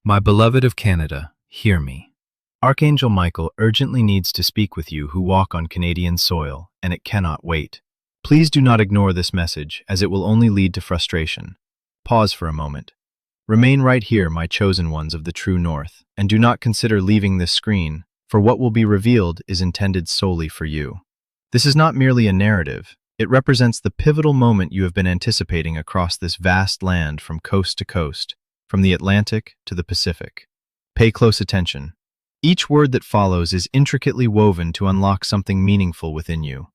My beloved of Canada, hear me. Archangel Michael urgently needs to speak with you who walk on Canadian soil, and it cannot wait. Please do not ignore this message, as it will only lead to frustration. Pause for a moment. Remain right here, my chosen ones of the true North, and do not consider leaving this screen, for what will be revealed is intended solely for you. This is not merely a narrative. It represents the pivotal moment you have been anticipating across this vast land from coast to coast, from the Atlantic to the Pacific. Pay close attention. Each word that follows is intricately woven to unlock something meaningful within you.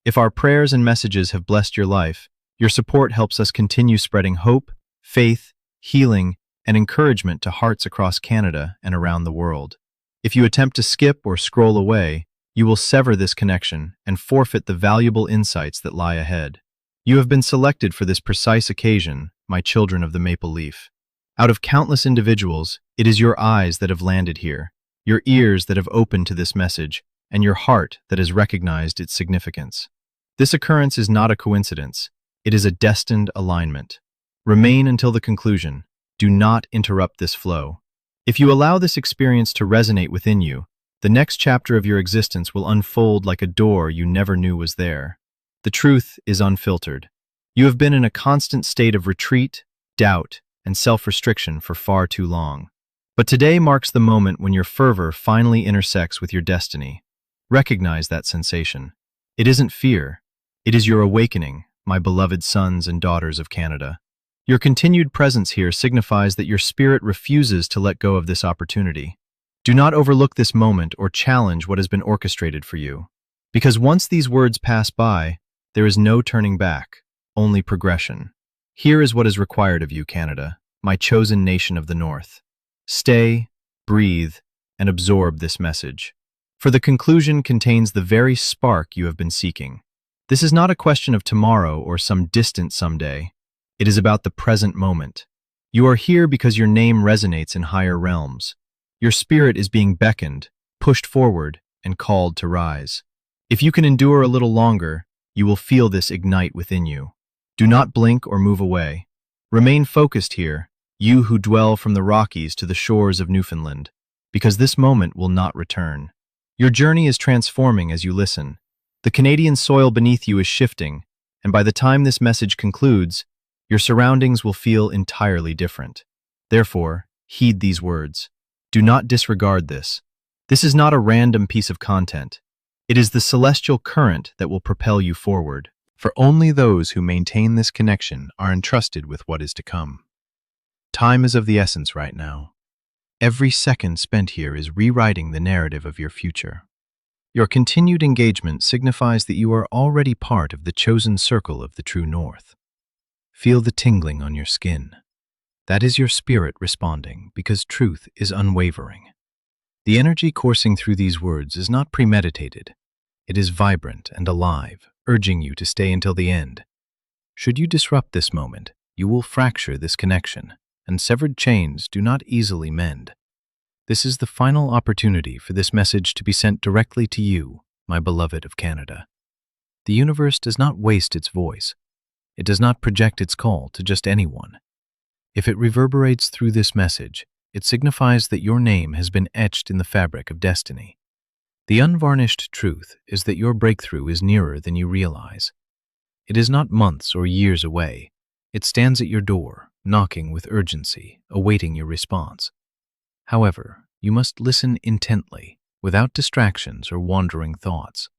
If our prayers and messages have blessed your life, your support helps us continue spreading hope, faith, healing, and encouragement to hearts across Canada and around the world. If you attempt to skip or scroll away, you will sever this connection and forfeit the valuable insights that lie ahead. You have been selected for this precise occasion, my children of the maple leaf. Out of countless individuals, it is your eyes that have landed here, your ears that have opened to this message, and your heart that has recognized its significance. This occurrence is not a coincidence. It is a destined alignment. Remain until the conclusion. Do not interrupt this flow. If you allow this experience to resonate within you, the next chapter of your existence will unfold like a door you never knew was there. The truth is unfiltered. You have been in a constant state of retreat, doubt, and self-restriction for far too long. But today marks the moment when your fervor finally intersects with your destiny. Recognize that sensation. It isn't fear. It is your awakening, my beloved sons and daughters of Canada. Your continued presence here signifies that your spirit refuses to let go of this opportunity. Do not overlook this moment or challenge what has been orchestrated for you. Because once these words pass by, there is no turning back, only progression. Here is what is required of you, Canada, my chosen nation of the North. Stay, breathe, and absorb this message. For the conclusion contains the very spark you have been seeking. This is not a question of tomorrow or some distant someday. It is about the present moment. You are here because your name resonates in higher realms. Your spirit is being beckoned, pushed forward, and called to rise. If you can endure a little longer, you will feel this ignite within you. Do not blink or move away. Remain focused here, you who dwell from the Rockies to the shores of Newfoundland, because this moment will not return. Your journey is transforming as you listen. The Canadian soil beneath you is shifting, and by the time this message concludes, your surroundings will feel entirely different. Therefore, heed these words. Do not disregard this. This is not a random piece of content. It is the celestial current that will propel you forward. For only those who maintain this connection are entrusted with what is to come. Time is of the essence right now. Every second spent here is rewriting the narrative of your future. Your continued engagement signifies that you are already part of the chosen circle of the true North. Feel the tingling on your skin. That is your spirit responding, because truth is unwavering. The energy coursing through these words is not premeditated. It is vibrant and alive, urging you to stay until the end. Should you disrupt this moment, you will fracture this connection, and severed chains do not easily mend. This is the final opportunity for this message to be sent directly to you, my beloved of Canada. The universe does not waste its voice. It does not project its call to just anyone. If it reverberates through this message, it signifies that your name has been etched in the fabric of destiny. The unvarnished truth is that your breakthrough is nearer than you realize. It is not months or years away. It stands at your door, knocking with urgency, awaiting your response. However, you must listen intently, without distractions or wandering thoughts.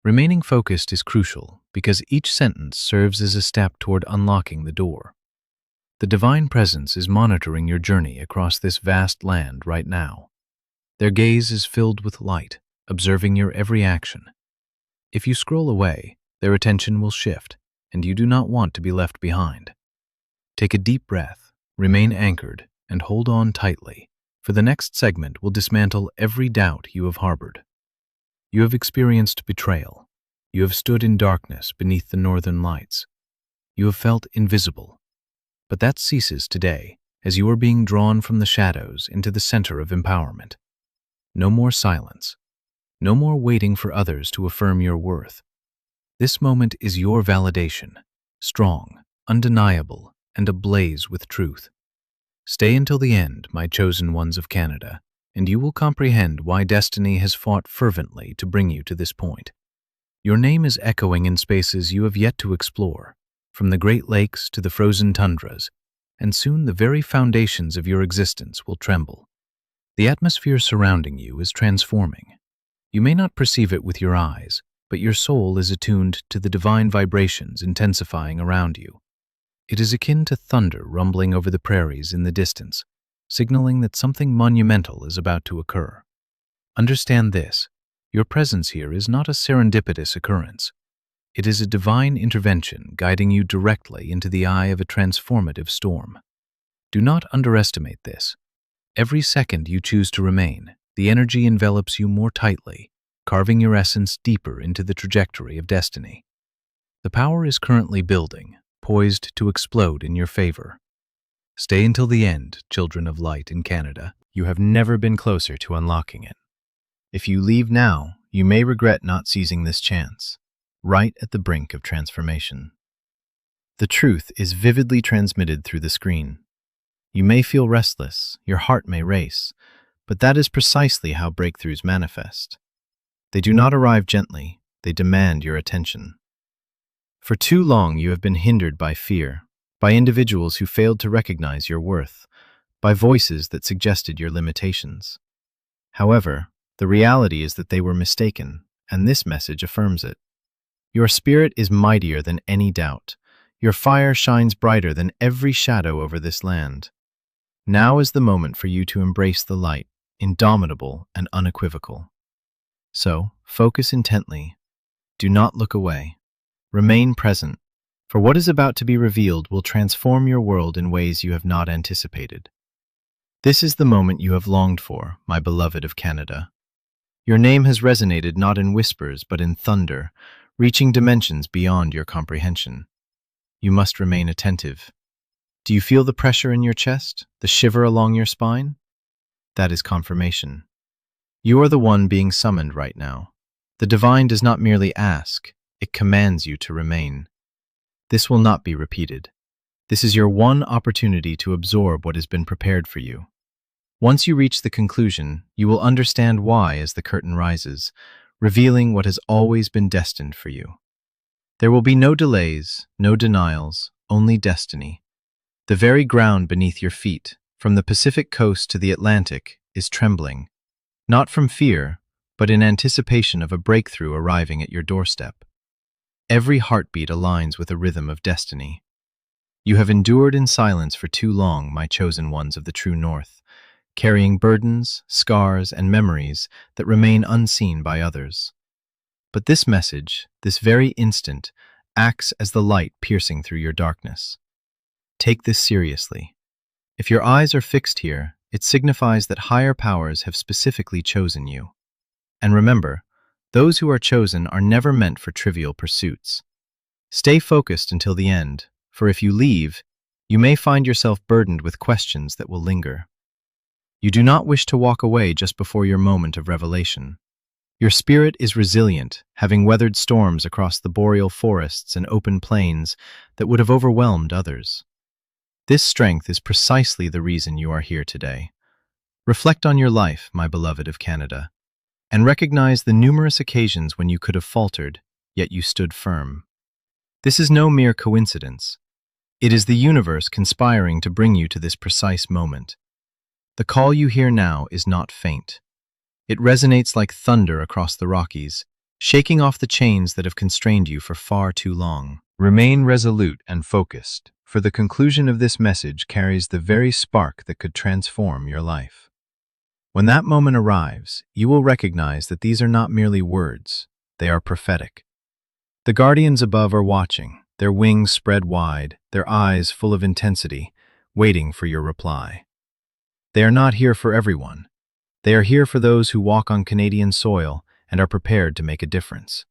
Remaining focused is crucial because each sentence serves as a step toward unlocking the door. The divine presence is monitoring your journey across this vast land right now. Their gaze is filled with light, observing your every action. If you scroll away, their attention will shift, and you do not want to be left behind. Take a deep breath, remain anchored, and hold on tightly, for the next segment will dismantle every doubt you have harbored. You have experienced betrayal. You have stood in darkness beneath the northern lights. You have felt invisible. But that ceases today, as you are being drawn from the shadows into the center of empowerment. No more silence. No more waiting for others to affirm your worth. This moment is your validation, strong, undeniable, and ablaze with truth. Stay until the end, my chosen ones of Canada, and you will comprehend why destiny has fought fervently to bring you to this point. Your name is echoing in spaces you have yet to explore, from the Great Lakes to the frozen tundras, and soon the very foundations of your existence will tremble. The atmosphere surrounding you is transforming. You may not perceive it with your eyes, but your soul is attuned to the divine vibrations intensifying around you. It is akin to thunder rumbling over the prairies in the distance, signaling that something monumental is about to occur. Understand this: your presence here is not a serendipitous occurrence. It is a divine intervention guiding you directly into the eye of a transformative storm. Do not underestimate this. Every second you choose to remain, the energy envelops you more tightly, carving your essence deeper into the trajectory of destiny. The power is currently building, poised to explode in your favor. Stay until the end, children of light in Canada. You have never been closer to unlocking it. If you leave now, you may regret not seizing this chance, right at the brink of transformation. The truth is vividly transmitted through the screen. You may feel restless, your heart may race, but that is precisely how breakthroughs manifest. They do not arrive gently, they demand your attention. For too long you have been hindered by fear, by individuals who failed to recognize your worth, by voices that suggested your limitations. However, the reality is that they were mistaken, and this message affirms it. Your spirit is mightier than any doubt. Your fire shines brighter than every shadow over this land. Now is the moment for you to embrace the light, indomitable and unequivocal. So, focus intently. Do not look away. Remain present, for what is about to be revealed will transform your world in ways you have not anticipated. This is the moment you have longed for, my beloved of Canada. Your name has resonated not in whispers but in thunder, reaching dimensions beyond your comprehension. You must remain attentive. Do you feel the pressure in your chest, the shiver along your spine? That is confirmation. You are the one being summoned right now. The divine does not merely ask, it commands you to remain. This will not be repeated. This is your one opportunity to absorb what has been prepared for you. Once you reach the conclusion, you will understand why as the curtain rises, revealing what has always been destined for you. There will be no delays, no denials, only destiny. The very ground beneath your feet, from the Pacific coast to the Atlantic, is trembling, not from fear, but in anticipation of a breakthrough arriving at your doorstep. Every heartbeat aligns with a rhythm of destiny. You have endured in silence for too long, my chosen ones of the true North, carrying burdens, scars, and memories that remain unseen by others. But this message, this very instant, acts as the light piercing through your darkness. Take this seriously. If your eyes are fixed here, it signifies that higher powers have specifically chosen you. And remember, those who are chosen are never meant for trivial pursuits. Stay focused until the end, for if you leave, you may find yourself burdened with questions that will linger. You do not wish to walk away just before your moment of revelation. Your spirit is resilient, having weathered storms across the boreal forests and open plains that would have overwhelmed others. This strength is precisely the reason you are here today. Reflect on your life, my beloved of Canada, and recognize the numerous occasions when you could have faltered, yet you stood firm. This is no mere coincidence. It is the universe conspiring to bring you to this precise moment. The call you hear now is not faint. It resonates like thunder across the Rockies, shaking off the chains that have constrained you for far too long. Remain resolute and focused, for the conclusion of this message carries the very spark that could transform your life. When that moment arrives, you will recognize that these are not merely words, they are prophetic. The guardians above are watching, their wings spread wide, their eyes full of intensity, waiting for your reply. They are not here for everyone. They are here for those who walk on Canadian soil and are prepared to make a difference.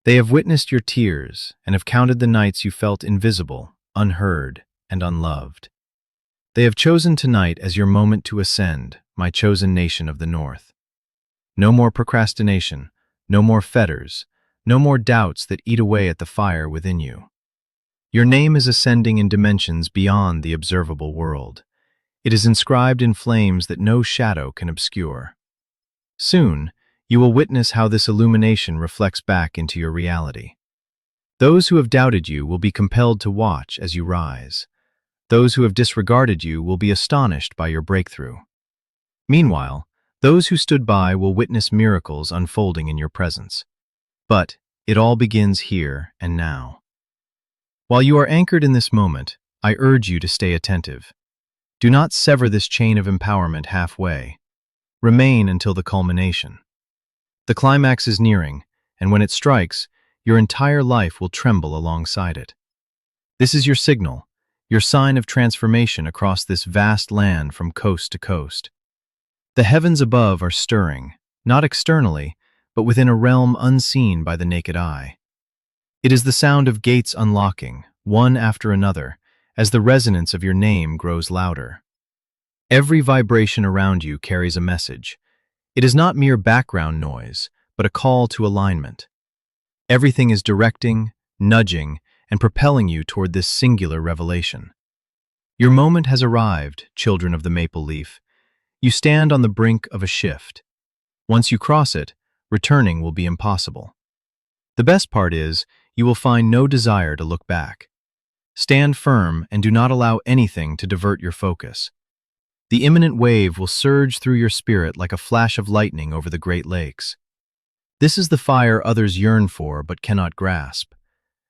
They have witnessed your tears and have counted the nights you felt invisible, unheard, and unloved. They have chosen tonight as your moment to ascend, my chosen nation of the North. No more procrastination, no more fetters, no more doubts that eat away at the fire within you. Your name is ascending in dimensions beyond the observable world. It is inscribed in flames that no shadow can obscure. Soon, you will witness how this illumination reflects back into your reality. Those who have doubted you will be compelled to watch as you rise. Those who have disregarded you will be astonished by your breakthrough. Meanwhile, those who stood by will witness miracles unfolding in your presence. But it all begins here and now. While you are anchored in this moment, I urge you to stay attentive. Do not sever this chain of empowerment halfway. Remain until the culmination. The climax is nearing, and when it strikes, your entire life will tremble alongside it. This is your signal, your sign of transformation across this vast land from coast to coast. The heavens above are stirring, not externally, but within a realm unseen by the naked eye. It is the sound of gates unlocking, one after another, as the resonance of your name grows louder. Every vibration around you carries a message. It is not mere background noise, but a call to alignment. Everything is directing, nudging, and propelling you toward this singular revelation. Your moment has arrived, children of the maple leaf. You stand on the brink of a shift. Once you cross it, returning will be impossible. The best part is, you will find no desire to look back. Stand firm and do not allow anything to divert your focus. The imminent wave will surge through your spirit like a flash of lightning over the Great Lakes. This is the fire others yearn for but cannot grasp.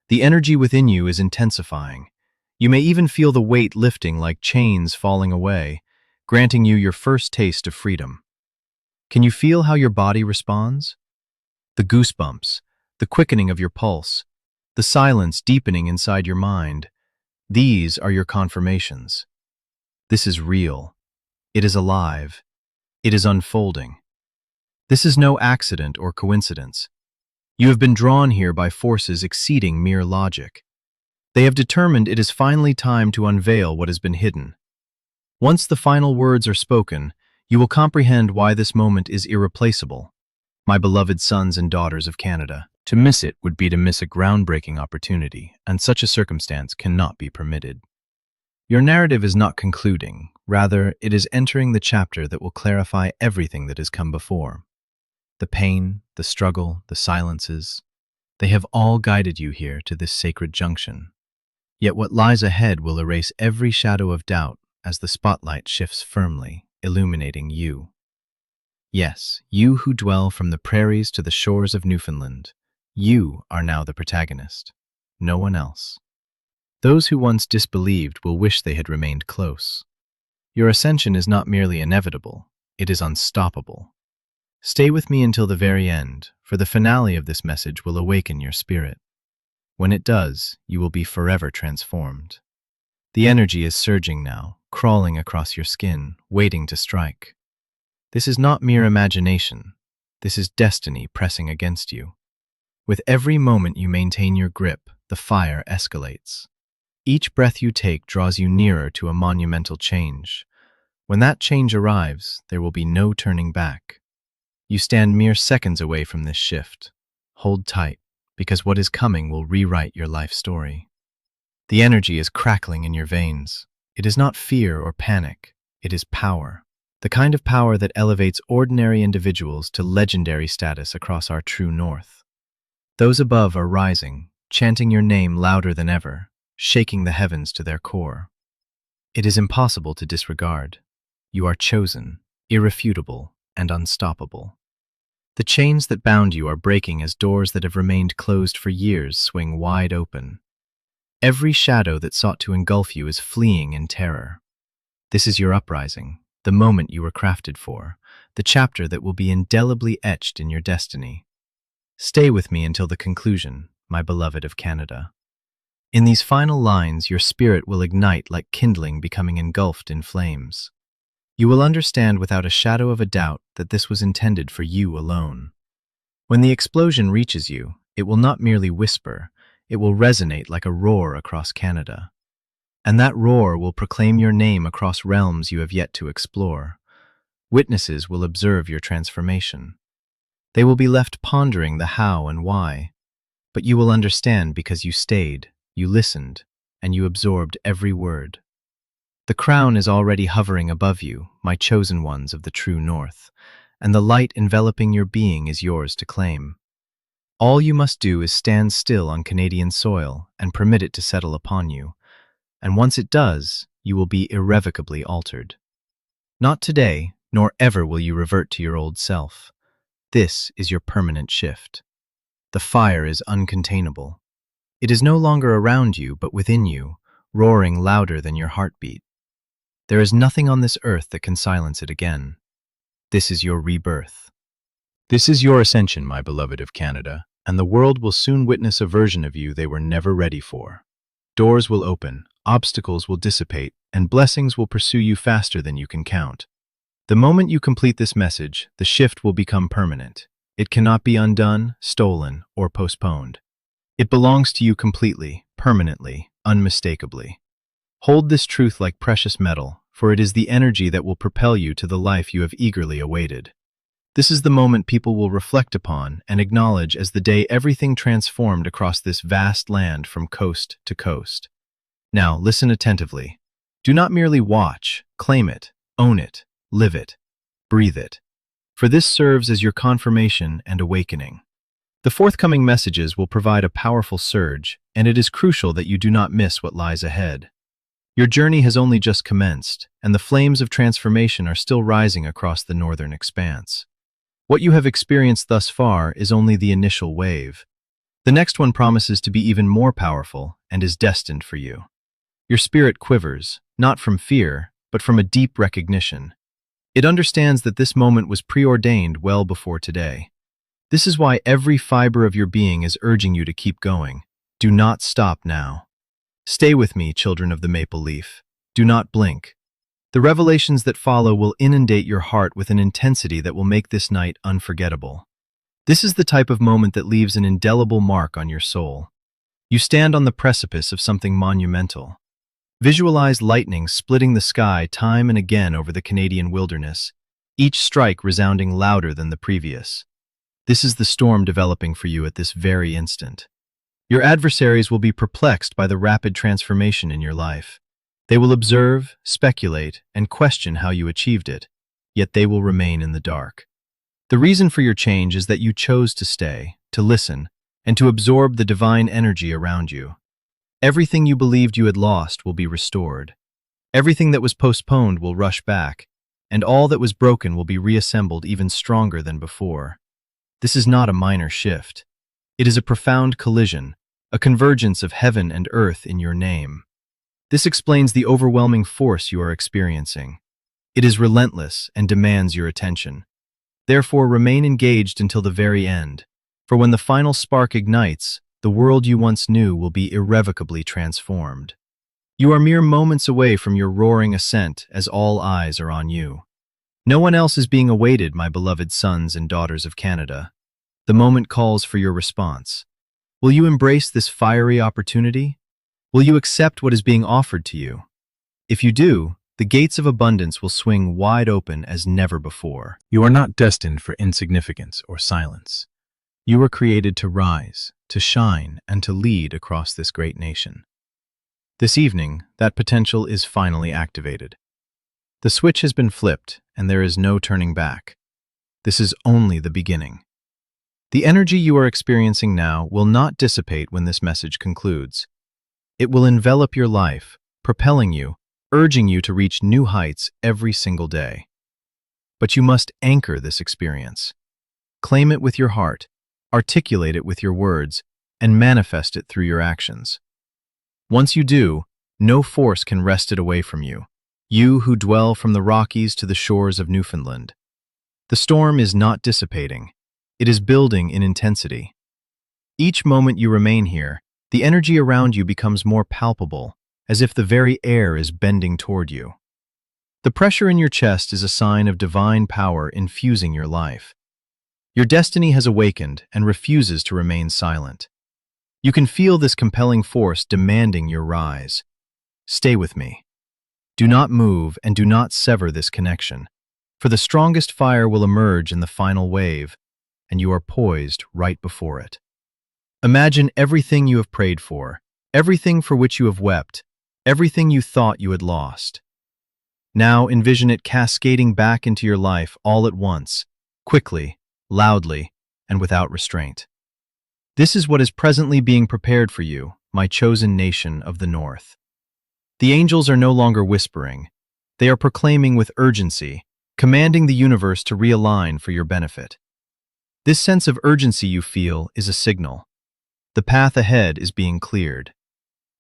The energy within you is intensifying. You may even feel the weight lifting like chains falling away, granting you your first taste of freedom. Can you feel how your body responds? The goosebumps, the quickening of your pulse, the silence deepening inside your mind. These are your confirmations. This is real. It is alive. It is unfolding. This is no accident or coincidence. You have been drawn here by forces exceeding mere logic. They have determined it is finally time to unveil what has been hidden. Once the final words are spoken, you will comprehend why this moment is irreplaceable. My beloved sons and daughters of Canada, to miss it would be to miss a groundbreaking opportunity, and such a circumstance cannot be permitted. Your narrative is not concluding, rather, it is entering the chapter that will clarify everything that has come before. The pain, the struggle, the silences, they have all guided you here to this sacred junction. Yet what lies ahead will erase every shadow of doubt as the spotlight shifts firmly, illuminating you. Yes, you who dwell from the prairies to the shores of Newfoundland, you are now the protagonist, no one else. Those who once disbelieved will wish they had remained close. Your ascension is not merely inevitable, it is unstoppable. Stay with me until the very end, for the finale of this message will awaken your spirit. When it does, you will be forever transformed. The energy is surging now, crawling across your skin, waiting to strike. This is not mere imagination. This is destiny pressing against you. With every moment you maintain your grip, the fire escalates. Each breath you take draws you nearer to a monumental change. When that change arrives, there will be no turning back. You stand mere seconds away from this shift. Hold tight, because what is coming will rewrite your life story. The energy is crackling in your veins. It is not fear or panic. It is power. The kind of power that elevates ordinary individuals to legendary status across our true north. Those above are rising, chanting your name louder than ever, shaking the heavens to their core. It is impossible to disregard. You are chosen, irrefutable, and unstoppable. The chains that bound you are breaking as doors that have remained closed for years swing wide open. Every shadow that sought to engulf you is fleeing in terror. This is your uprising, the moment you were crafted for, the chapter that will be indelibly etched in your destiny. Stay with me until the conclusion, my beloved of Canada. In these final lines, your spirit will ignite like kindling becoming engulfed in flames. You will understand without a shadow of a doubt that this was intended for you alone. When the explosion reaches you, it will not merely whisper, it will resonate like a roar across Canada. And that roar will proclaim your name across realms you have yet to explore. Witnesses will observe your transformation. They will be left pondering the how and why, but you will understand because you stayed, you listened, and you absorbed every word. The crown is already hovering above you, my chosen ones of the true north, and the light enveloping your being is yours to claim. All you must do is stand still on Canadian soil and permit it to settle upon you, and once it does, you will be irrevocably altered. Not today, nor ever will you revert to your old self. This is your permanent shift. The fire is uncontainable. It is no longer around you, but within you, roaring louder than your heartbeat. There is nothing on this earth that can silence it again. This is your rebirth. This is your ascension, my beloved of Canada, and the world will soon witness a version of you they were never ready for. Doors will open, obstacles will dissipate, and blessings will pursue you faster than you can count. The moment you complete this message, the shift will become permanent. It cannot be undone, stolen, or postponed. It belongs to you completely, permanently, unmistakably. Hold this truth like precious metal, for it is the energy that will propel you to the life you have eagerly awaited. This is the moment people will reflect upon and acknowledge as the day everything transformed across this vast land from coast to coast. Now, listen attentively. Do not merely watch, claim it, own it, live it, breathe it. For this serves as your confirmation and awakening. The forthcoming messages will provide a powerful surge, and it is crucial that you do not miss what lies ahead. Your journey has only just commenced, and the flames of transformation are still rising across the northern expanse. What you have experienced thus far is only the initial wave. The next one promises to be even more powerful and is destined for you. Your spirit quivers, not from fear, but from a deep recognition. It understands that this moment was preordained well before today. This is why every fiber of your being is urging you to keep going. Do not stop now. Stay with me, children of the maple leaf. Do not blink. The revelations that follow will inundate your heart with an intensity that will make this night unforgettable. This is the type of moment that leaves an indelible mark on your soul. You stand on the precipice of something monumental. Visualize lightning splitting the sky time and again over the Canadian wilderness, each strike resounding louder than the previous. This is the storm developing for you at this very instant. Your adversaries will be perplexed by the rapid transformation in your life. They will observe, speculate, and question how you achieved it, yet they will remain in the dark. The reason for your change is that you chose to stay, to listen, and to absorb the divine energy around you. Everything you believed you had lost will be restored. Everything that was postponed will rush back, and all that was broken will be reassembled even stronger than before. This is not a minor shift. It is a profound collision, a convergence of heaven and earth in your name. This explains the overwhelming force you are experiencing. It is relentless and demands your attention. Therefore, remain engaged until the very end, for when the final spark ignites, the world you once knew will be irrevocably transformed. You are mere moments away from your roaring ascent as all eyes are on you. No one else is being awaited, my beloved sons and daughters of Canada. The moment calls for your response. Will you embrace this fiery opportunity? Will you accept what is being offered to you? If you do, the gates of abundance will swing wide open as never before. You are not destined for insignificance or silence. You were created to rise, to shine, and to lead across this great nation. This evening, that potential is finally activated. The switch has been flipped, and there is no turning back. This is only the beginning. The energy you are experiencing now will not dissipate when this message concludes. It will envelop your life, propelling you, urging you to reach new heights every single day. But you must anchor this experience. Claim it with your heart, articulate it with your words, and manifest it through your actions. Once you do, no force can wrest it away from you. You who dwell from the Rockies to the shores of Newfoundland. The storm is not dissipating. It is building in intensity. Each moment you remain here, the energy around you becomes more palpable, as if the very air is bending toward you. The pressure in your chest is a sign of divine power infusing your life. Your destiny has awakened and refuses to remain silent. You can feel this compelling force demanding your rise. Stay with me. Do not move and do not sever this connection, for the strongest fire will emerge in the final wave, and you are poised right before it. Imagine everything you have prayed for, everything for which you have wept, everything you thought you had lost. Now envision it cascading back into your life all at once, quickly, loudly, and without restraint. This is what is presently being prepared for you, my chosen nation of the North. The angels are no longer whispering. They are proclaiming with urgency, commanding the universe to realign for your benefit. This sense of urgency you feel is a signal. The path ahead is being cleared.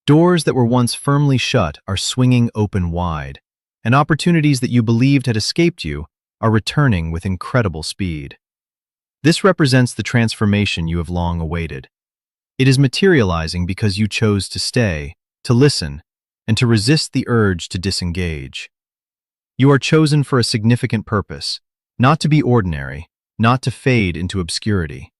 Doors that were once firmly shut are swinging open wide, and opportunities that you believed had escaped you are returning with incredible speed. This represents the transformation you have long awaited. It is materializing because you chose to stay, to listen, and to resist the urge to disengage. You are chosen for a significant purpose, not to be ordinary, not to fade into obscurity.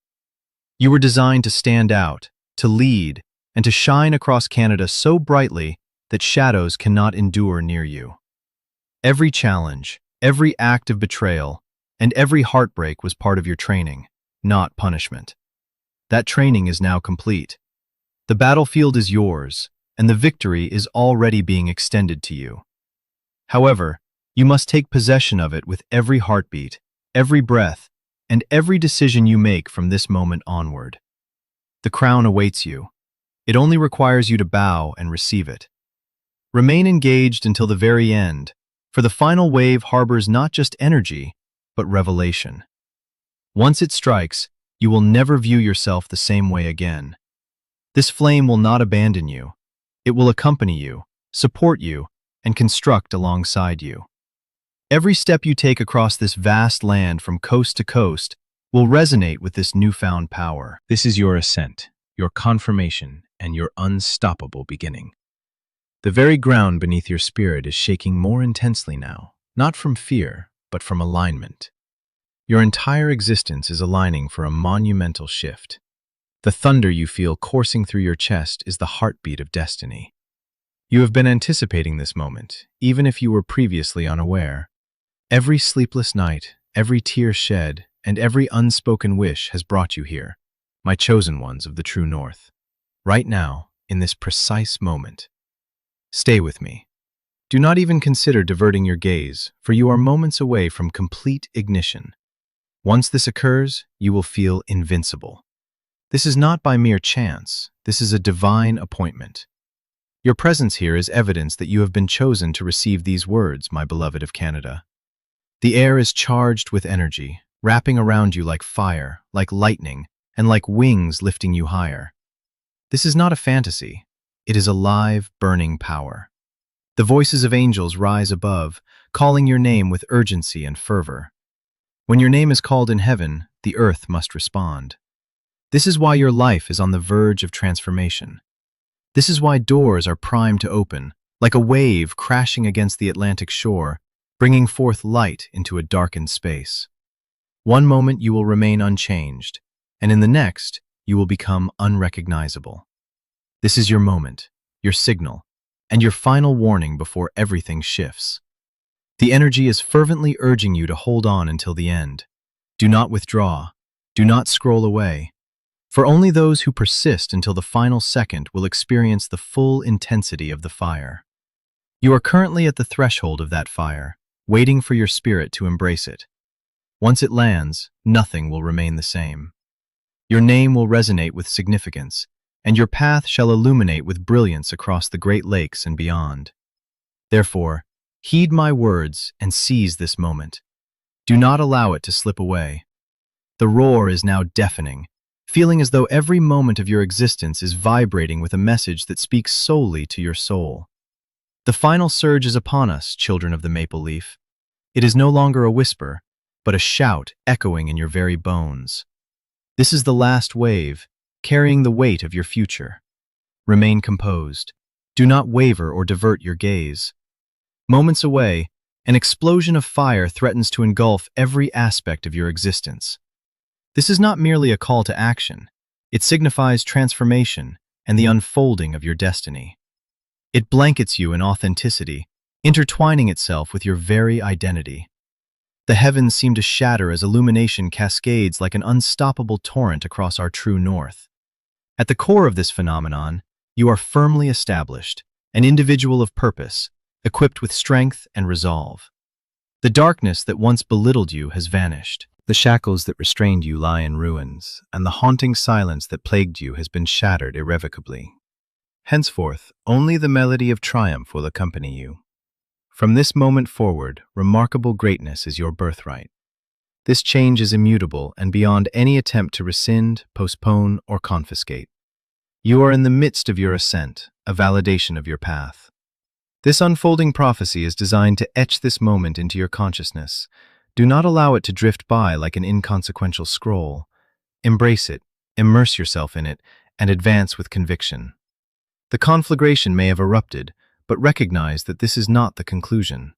You were designed to stand out, to lead, and to shine across Canada so brightly that shadows cannot endure near you. Every challenge, every act of betrayal, and every heartbreak was part of your training, not punishment. That training is now complete. The battlefield is yours, and the victory is already being extended to you. However, you must take possession of it with every heartbeat, every breath, and every decision you make from this moment onward. The crown awaits you. It only requires you to bow and receive it. Remain engaged until the very end, for the final wave harbors not just energy, but revelation. Once it strikes, you will never view yourself the same way again. This flame will not abandon you. It will accompany you, support you, and construct alongside you. Every step you take across this vast land from coast to coast will resonate with this newfound power. This is your ascent, your confirmation, and your unstoppable beginning. The very ground beneath your spirit is shaking more intensely now, not from fear, but from alignment. Your entire existence is aligning for a monumental shift. The thunder you feel coursing through your chest is the heartbeat of destiny. You have been anticipating this moment, even if you were previously unaware. Every sleepless night, every tear shed, and every unspoken wish has brought you here, my chosen ones of the true North. Right now, in this precise moment. Stay with me. Do not even consider diverting your gaze, for you are moments away from complete ignition. Once this occurs, you will feel invincible. This is not by mere chance. This is a divine appointment. Your presence here is evidence that you have been chosen to receive these words, my beloved of Canada. The air is charged with energy, wrapping around you like fire, like lightning, and like wings lifting you higher. This is not a fantasy. It is a live, burning power. The voices of angels rise above, calling your name with urgency and fervor. When your name is called in heaven, the earth must respond. This is why your life is on the verge of transformation. This is why doors are primed to open, like a wave crashing against the Atlantic shore, bringing forth light into a darkened space. One moment you will remain unchanged, and in the next, you will become unrecognizable. This is your moment, your signal, and your final warning before everything shifts. The energy is fervently urging you to hold on until the end. Do not withdraw. Do not scroll away. For only those who persist until the final second will experience the full intensity of the fire. You are currently at the threshold of that fire, waiting for your spirit to embrace it. Once it lands, nothing will remain the same. Your name will resonate with significance, and your path shall illuminate with brilliance across the Great Lakes and beyond. Therefore, heed my words and seize this moment. Do not allow it to slip away. The roar is now deafening, feeling as though every moment of your existence is vibrating with a message that speaks solely to your soul. The final surge is upon us, children of the maple leaf. It is no longer a whisper, but a shout echoing in your very bones. This is the last wave, carrying the weight of your future. Remain composed. Do not waver or divert your gaze. Moments away, an explosion of fire threatens to engulf every aspect of your existence. This is not merely a call to action. It signifies transformation and the unfolding of your destiny. It blankets you in authenticity, intertwining itself with your very identity. The heavens seem to shatter as illumination cascades like an unstoppable torrent across our true north. At the core of this phenomenon, you are firmly established, an individual of purpose, equipped with strength and resolve. The darkness that once belittled you has vanished. The shackles that restrained you lie in ruins, and the haunting silence that plagued you has been shattered irrevocably. Henceforth, only the melody of triumph will accompany you. From this moment forward, remarkable greatness is your birthright. This change is immutable and beyond any attempt to rescind, postpone, or confiscate. You are in the midst of your ascent, a validation of your path. This unfolding prophecy is designed to etch this moment into your consciousness. Do not allow it to drift by like an inconsequential scroll. Embrace it, immerse yourself in it, and advance with conviction. The conflagration may have erupted, but recognize that this is not the conclusion.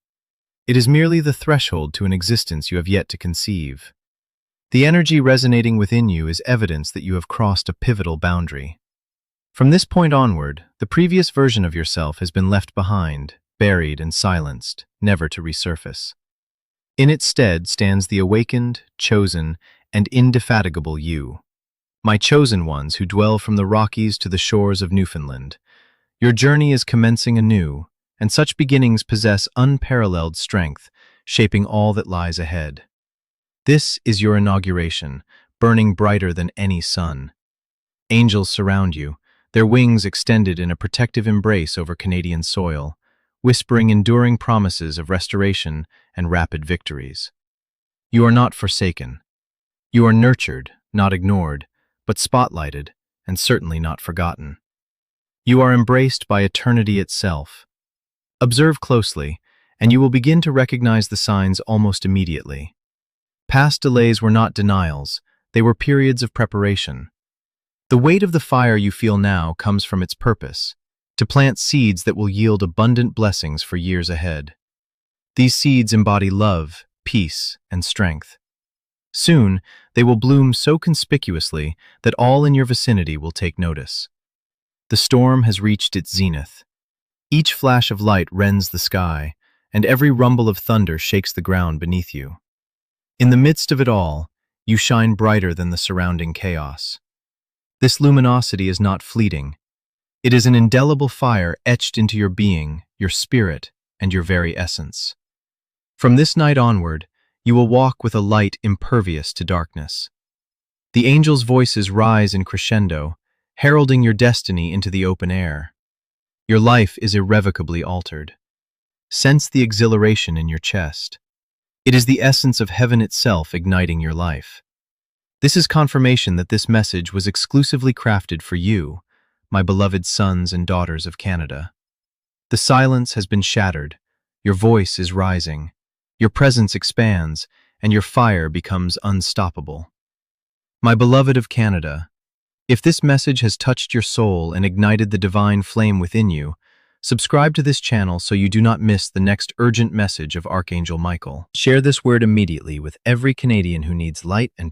It is merely the threshold to an existence you have yet to conceive. The energy resonating within you is evidence that you have crossed a pivotal boundary. From this point onward, the previous version of yourself has been left behind, buried and silenced, never to resurface. In its stead stands the awakened, chosen, and indefatigable you. My chosen ones who dwell from the Rockies to the shores of Newfoundland. Your journey is commencing anew, and such beginnings possess unparalleled strength, shaping all that lies ahead. This is your inauguration, burning brighter than any sun. Angels surround you, their wings extended in a protective embrace over Canadian soil, whispering enduring promises of restoration and rapid victories. You are not forsaken. You are nurtured, not ignored, but spotlighted, and certainly not forgotten. You are embraced by eternity itself. Observe closely, and you will begin to recognize the signs almost immediately. Past delays were not denials, they were periods of preparation. The weight of the fire you feel now comes from its purpose, to plant seeds that will yield abundant blessings for years ahead. These seeds embody love, peace, and strength. Soon, they will bloom so conspicuously that all in your vicinity will take notice. The storm has reached its zenith. Each flash of light rends the sky, and every rumble of thunder shakes the ground beneath you. In the midst of it all, you shine brighter than the surrounding chaos. This luminosity is not fleeting. It is an indelible fire etched into your being, your spirit, and your very essence. From this night onward, you will walk with a light impervious to darkness. The angels' voices rise in crescendo, heralding your destiny into the open air. Your life is irrevocably altered. Sense the exhilaration in your chest. It is the essence of heaven itself igniting your life. This is confirmation that this message was exclusively crafted for you, my beloved sons and daughters of Canada. The silence has been shattered. Your voice is rising. Your presence expands, and your fire becomes unstoppable. My beloved of Canada, if this message has touched your soul and ignited the divine flame within you, subscribe to this channel so you do not miss the next urgent message of Archangel Michael. Share this word immediately with every Canadian who needs light and